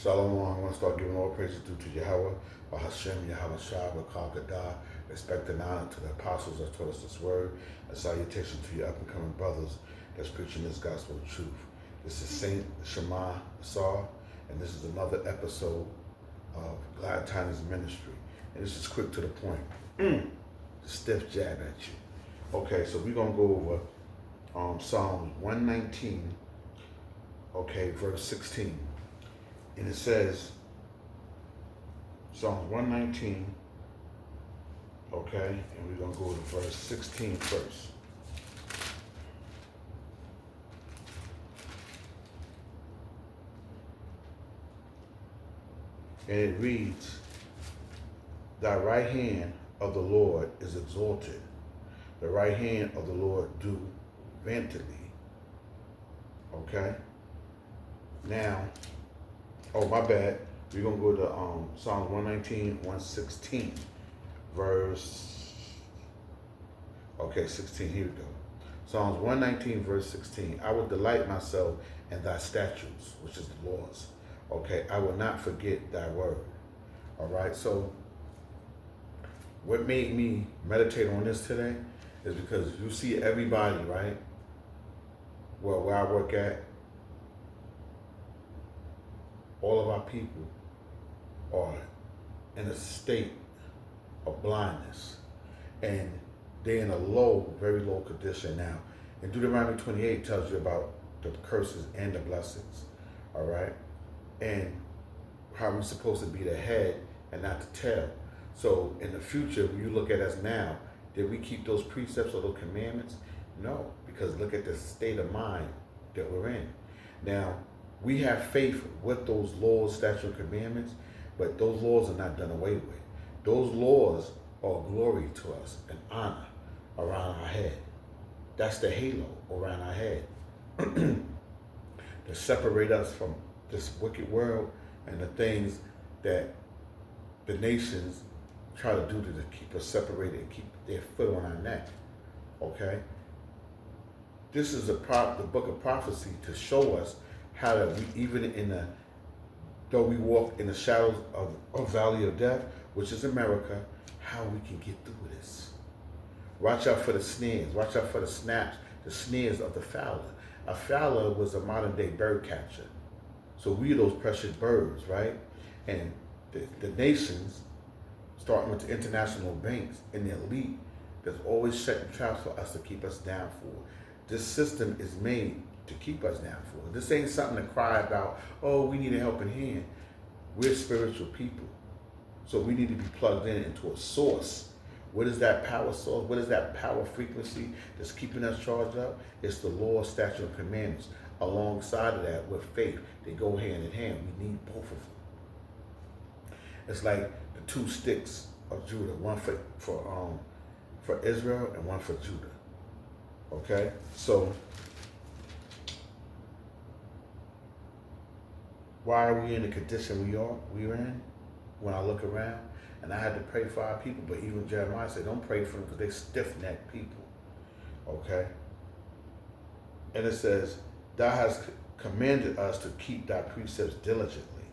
Shalom, I want to start giving all praises due to Yahweh, Hashem, Yahweh Shah, Rakal Gadah, respect and honor to the apostles that taught us this word, a salutation to your up and coming brothers that's preaching this gospel of truth. This is Saint Shema Asar, and this is another episode of Glad Tidings Ministry. And this is quick to the point. Stiff jab at you. Okay, so we're going to go over Psalm 119, okay, verse 16. And it says, Psalms 119, okay, and we're going to go to verse 16 first. And it reads, Thy right hand of the Lord is exalted. The right hand of the Lord do valiantly. Okay? Now, oh, my bad. We're going to go to Psalms 119, 116, verse, okay, 16, here we go. Psalms 119, verse 16. I will delight myself in thy statutes, which is the laws. Okay, I will not forget thy word. All right, so what made me meditate on this today is because you see everybody, right? Well, where I work at, all of our people are in a state of blindness, and they're in a low, very low condition now. And Deuteronomy 28 tells you about the curses and the blessings, all right? And how we're supposed to be the head and not the tail. So in the future, when you look at us now, did we keep those precepts or those commandments? No, because look at the state of mind that we're in. Now, we have faith with those laws, statutes, and commandments, but those laws are not done away with. Those laws are glory to us and honor around our head. That's the halo around our head to separate us from this wicked world and the things that the nations try to do to keep us separated and keep their foot on our neck. Okay? This is the book of prophecy to show us how that we, even though we walk in the shadows of valley of death, which is America, how we can get through this. Watch out for the snares. Watch out for the snaps, the snares of the fowler. A fowler was a modern day bird catcher. So we are those precious birds, right? And the nations, starting with the international banks and the elite, that's always setting traps for us to keep us down for. This system is made to keep us down for. This ain't something to cry about, oh, we need a helping hand. We're spiritual people. So we need to be plugged into a source. What is that power source? What is that power frequency that's keeping us charged up? It's the law, statute, and commandments. Alongside of that, with faith, they go hand in hand. We need both of them. It's like the two sticks of Judah, one for Israel and one for Judah. Okay, so why are we in the condition we're in? When I look around, and I had to pray for our people, but even Jeremiah said, don't pray for them because they stiff-necked people. Okay, and it says, Thou hast commanded us to keep thy precepts diligently.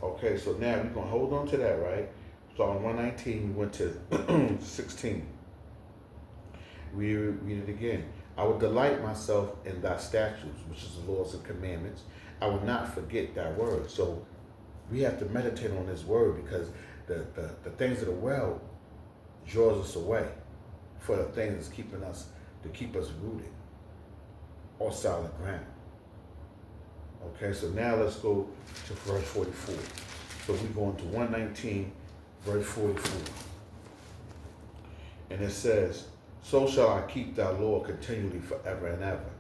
Okay, so now we're going to hold on to that, right? Psalm 119, we went to 16. We read it again. I will delight myself in thy statutes, which is the laws and commandments. I will not forget thy word. So we have to meditate on this word, because the things of the world draws us away for the things that's keep us rooted or solid ground. Okay, so now let's go to verse 44. So we're going to 119, verse 44. And it says, So shall I keep thy law continually forever and ever.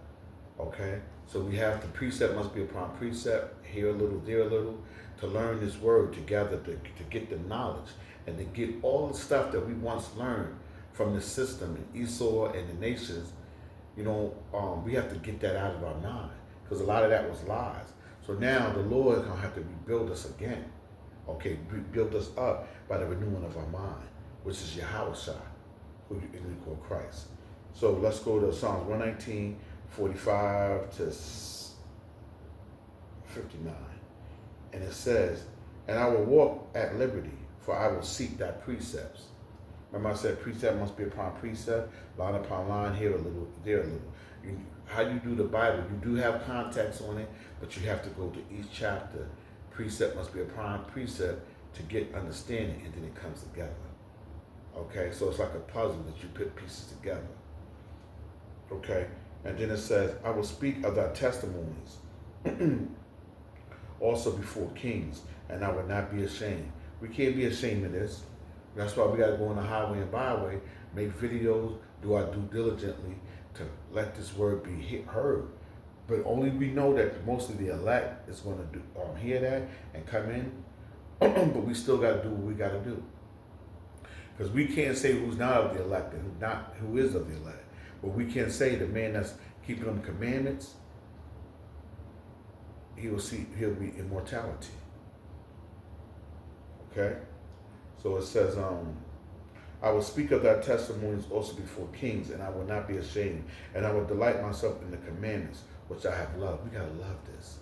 Okay, so we have the precept must be upon precept, here a little, there a little, to learn this word together, to get the knowledge and to get all the stuff that we once learned from the system and Esau and the nations. You know, we have to get that out of our mind, because a lot of that was lies. So now the Lord is going to have to rebuild us again. Okay, rebuild us up by the renewing of our mind, which is Yahweh Shai, who we call Christ. So let's go to Psalms 119, 45 to 59. And it says, and I will walk at liberty, for I will seek thy precepts. Remember I said precept must be upon precept, line upon line, here a little, there a little. How you do the Bible, you do have context on it, but you have to go to each chapter. Precept must be upon precept to get understanding, and then it comes together. Okay, so it's like a puzzle that you put pieces together. Okay, and then it says, I will speak of thy testimonies also before kings, and I will not be ashamed. We can't be ashamed of this. That's why we got to go on the highway and byway, make videos, do our due diligently to let this word be heard. But only we know that most of the elect is going to hear that and come in, but we still got to do what we got to do. Because we can't say who's not of the elect and who is of the elect. But we can say the man that's keeping them commandments, he'll be immortality. Okay? So it says, I will speak of thy testimonies also before kings, and I will not be ashamed. And I will delight myself in the commandments, which I have loved. We got to love this.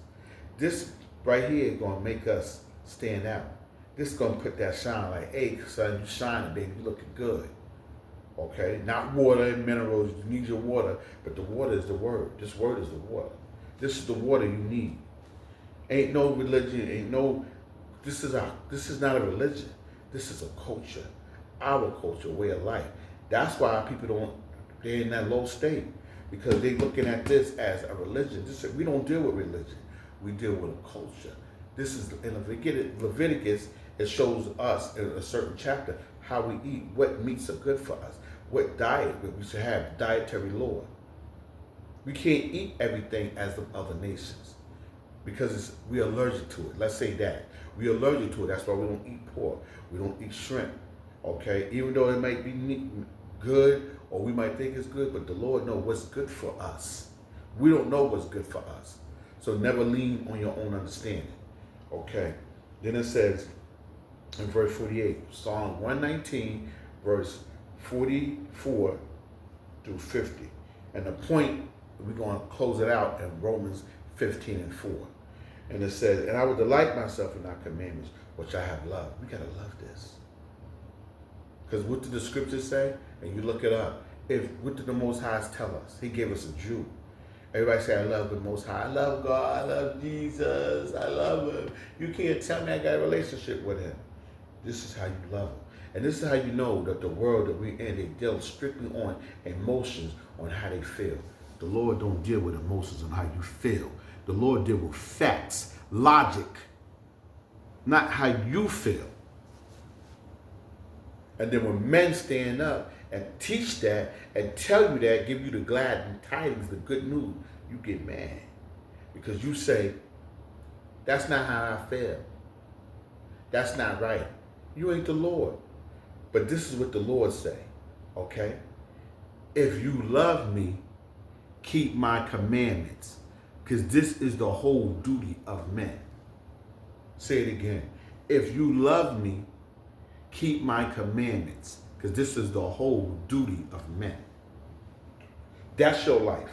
This right here is going to make us stand out. This is going to put that shine like, hey, son, you shining, baby. You looking good. Okay? Not water and minerals. You need your water, but the water is the word. This word is the water. This is the water you need. Ain't no religion. This is not a religion. This is a culture. Our culture, way of life. That's why people they're in that low state. Because they're looking at this as a religion. We don't deal with religion. We deal with a culture. This is in Leviticus. It shows us in a certain chapter how we eat, what meats are good for us, what diet we should have, dietary law. We can't eat everything as the other nations because we're allergic to it. Let's say that. We're allergic to it. That's why we don't eat pork. We don't eat shrimp. Okay? Even though it might be good or we might think it's good, but the Lord knows what's good for us. We don't know what's good for us. So never lean on your own understanding. Okay? Then it says, in verse 48, Psalm 119, verse 44 through 50. And the point, we're going to close it out in Romans 15 and 4. And it says, and I will delight myself in thy commandments, which I have loved. We got to love this. Because what did the scriptures say? And you look it up. What did the Most High tell us? He gave us a Jew. Everybody say, I love the Most High. I love God. I love Jesus. I love him. You can't tell me I got a relationship with him. This is how you love him. And this is how you know that the world that we're in, they deal strictly on emotions, on how they feel. The Lord don't deal with emotions on how you feel. The Lord deal with facts, logic, not how you feel. And then when men stand up and teach that and tell you that, give you the glad tidings, the good news, you get mad. Because you say, that's not how I feel. That's not right. You ain't the Lord. But this is what the Lord say, okay? If you love me, keep my commandments. Because this is the whole duty of men. Say it again. If you love me, keep my commandments. Because this is the whole duty of men. That's your life.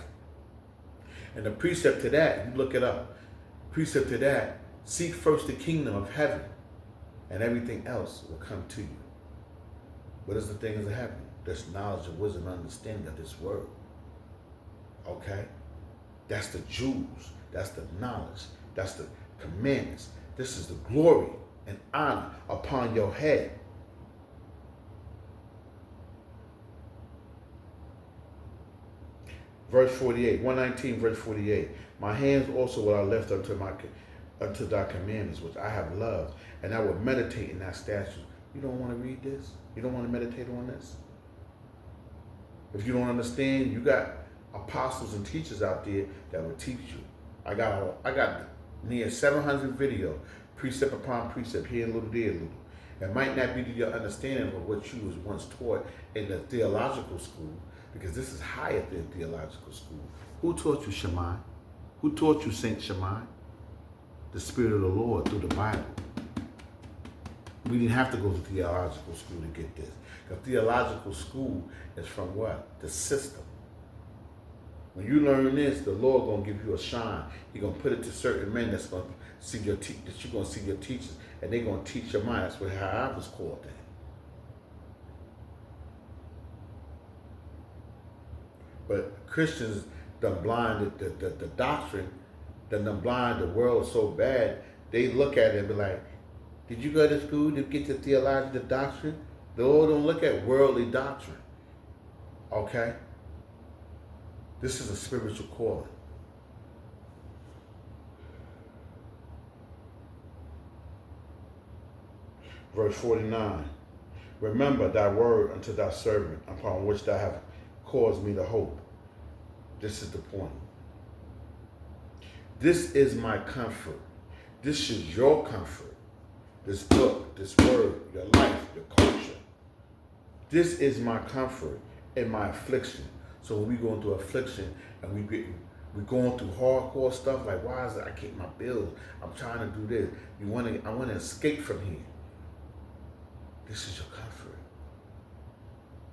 And the precept to that, you look it up. Precept to that, seek first the kingdom of heaven, and everything else will come to you. What is the things of heaven? There's knowledge and wisdom and understanding of this word. Okay? That's the Jews. That's the knowledge. That's the commandments. This is the glory and honor upon your head. Verse 48, 119, verse 48. My hands also will I lift unto thy commandments, which I have loved, and I will meditate in thy statutes. You don't want to read this? You don't want to meditate on this? If you don't understand, you got apostles and teachers out there that will teach you. I got near 700 video, precept upon precept, here a little, there a little. It might not be to your understanding of what you was once taught in the theological school, because this is higher than theological school. Who taught you Shammai? Who taught you Saint Shammai? The Spirit of the Lord through the Bible. We didn't have to go to theological school to get this. Because theological school is from what? The system. When you learn this, the Lord gonna give you a shine. He gonna put it to certain men that's gonna see your that you're gonna see your teachers, and they gonna teach your mind. That's how I was called then. But Christians done blinded the doctrine, done blind the world so bad. They look at it and be like, "Did you go to school to get the theological doctrine?" The Lord don't look at worldly doctrine. Okay. This is a spiritual calling. Verse 49. Remember thy word unto thy servant, upon which thou hast caused me to hope. This is the point. This is my comfort. This is your comfort. This book, this word, your life, your culture. This is my comfort in my affliction. So when we go into affliction and we're going through hardcore stuff, like, why is it I keep my bills? I'm trying to do this. I want to escape from here. This is your comfort.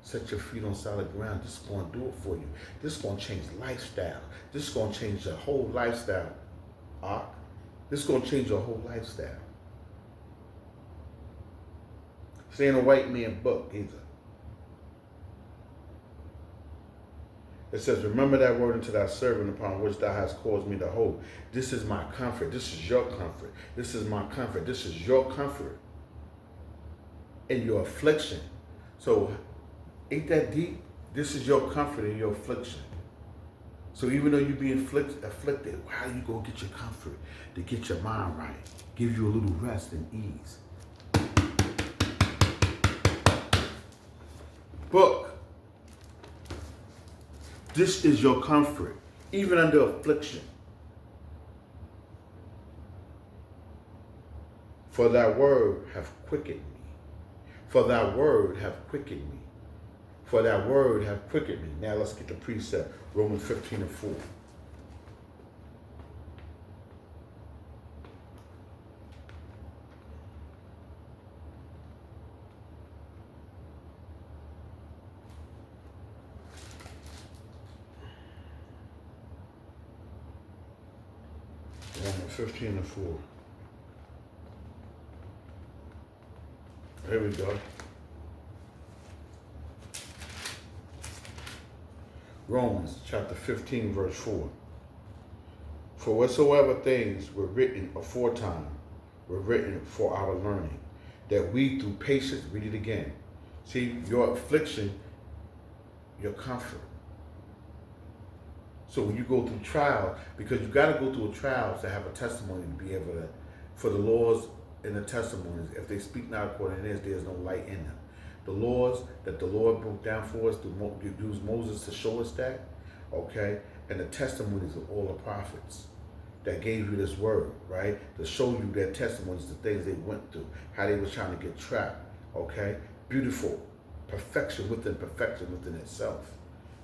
Set your feet on solid ground. This is going to do it for you. This is going to change lifestyle. This is going to change your whole lifestyle. This is going to change your whole lifestyle. This ain't a white man book either. It says, remember that word unto thy servant, upon which thou hast caused me to hope. This is my comfort. This is your comfort. This is my comfort. This is your comfort in your affliction. So, ain't that deep? This is your comfort in your affliction. So even though you be afflicted, how you go get your comfort to get your mind right? Give you a little rest and ease. Book. This is your comfort, even under affliction. For thy word hath quickened me. For thy word hath quickened me. For thy word hath quickened me. Now let's get the precept. Romans 15:4. Romans 15:4. There we go. Romans chapter 15, verse 4. For whatsoever things were written aforetime were written for our learning, that we through patience, read it again. See, your affliction, your comfort. So when you go through trials, because you got to go through a trial to have a testimony to be able to, for the laws and the testimonies, if they speak not according to this, there's no light in them. The laws that the Lord broke down for us, used Moses to show us that, okay? And the testimonies of all the prophets that gave you this word, right? To show you their testimonies, the things they went through, how they were trying to get trapped, okay? Beautiful. Perfection within itself,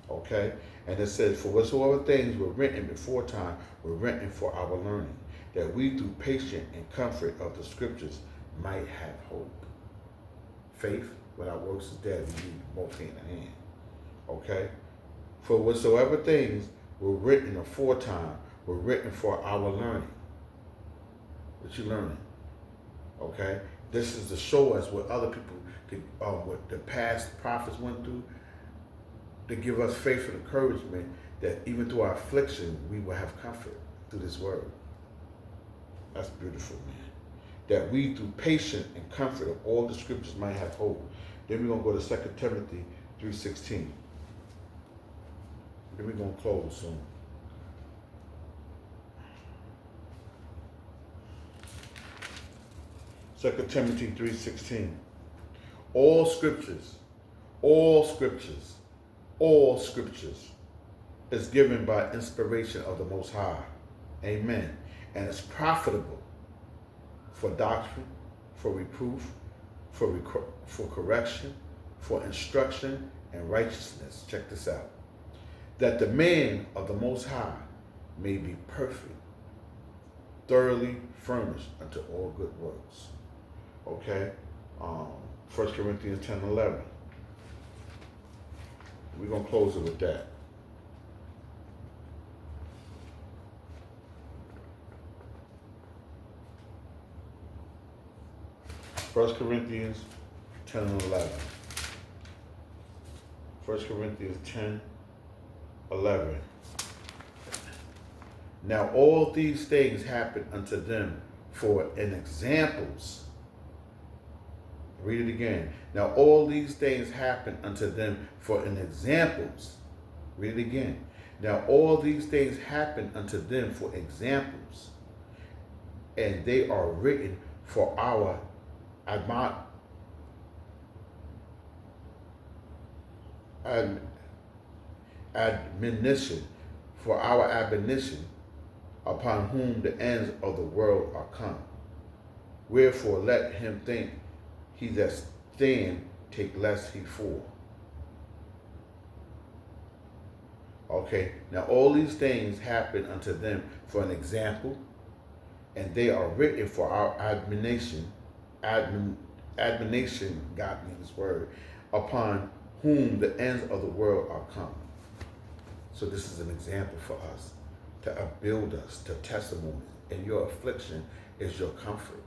okay? And it says, for whatsoever things were written before time were written for our learning, that we through patience and comfort of the scriptures might have hope. Faith without works is dead. We need both hand in hand. Okay? For whatsoever things were written aforetime were written for our learning. What you learning? Okay? This is to show us what other people, what the past prophets went through, to give us faith and encouragement that even through our affliction, we will have comfort through this word. That's beautiful, man. That we, through patience and comfort of all the scriptures, might have hope. Then we're going to go to 2 Timothy 3:16. Then we're going to close soon. Second Timothy 3:16. All scriptures is given by inspiration of the Most High. Amen. And it's profitable for doctrine, for reproof, for correction, for instruction and righteousness. Check this out. That the man of the Most High may be perfect, thoroughly furnished unto all good works. Okay? 1 Corinthians 10:11. We're going to close it with that. 1 Corinthians 10 and 11. 1 Corinthians 10, 11. Now all these things happen unto them for an examples. Read it again. Now all these things happen unto them for an examples. Read it again. Now all these things happen unto them for examples, and they are written for our admonition, upon whom the ends of the world are come. Wherefore let him think he that stand take less heed for. Okay, now all these things happen unto them for an example, and they are written for our admonition. Admonition, got me this word, upon whom the ends of the world are come. So this is an example for us, to upbuild us to testimony, and your affliction is your comfort.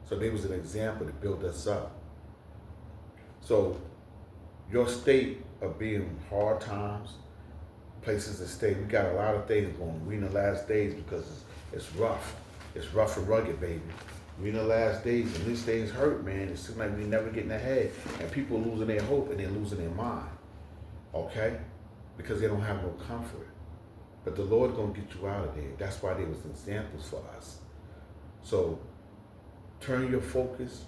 So there was an example to build us up. So your state of being in hard times, places to stay, we got a lot of things going. We in the last days because it's rough. It's rough and rugged, baby. We in the last days, and these things hurt, man. It seems like we never getting ahead, and people losing their hope and they're losing their mind. Okay? Because they don't have no comfort. But the Lord gonna get you out of there. That's why there was examples for us. So turn your focus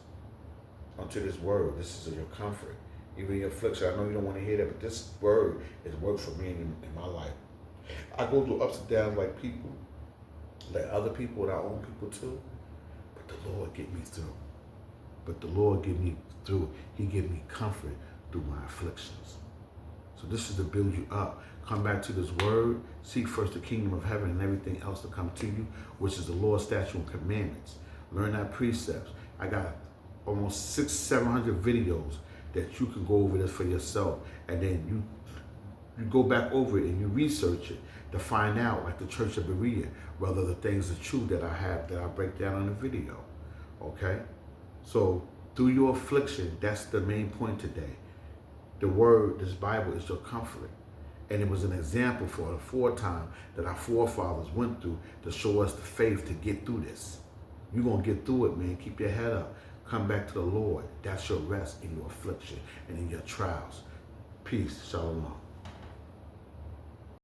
onto this word. This is your comfort. Even your affliction. I know you don't want to hear that, but this word has worked for me in my life. I go through ups and downs like people, like other people, and our own people too. But the Lord get me through. He give me comfort through my afflictions. So this is to build you up. Come back to this word. Seek first the kingdom of heaven and everything else to come to you, which is the law, statute, and commandments. Learn that precepts. I got almost 600-700 videos that you can go over this for yourself, and then you go back over it and you research it to find out, like the Church of Berea, whether the things are true that I have, that I break down on the video. Okay? So through your affliction, that's the main point today. The word, this Bible, is your comfort. And it was an example for the foretime that our forefathers went through to show us the faith to get through this. You're going to get through it, man. Keep your head up. Come back to the Lord. That's your rest in your affliction and in your trials. Peace. Shalom.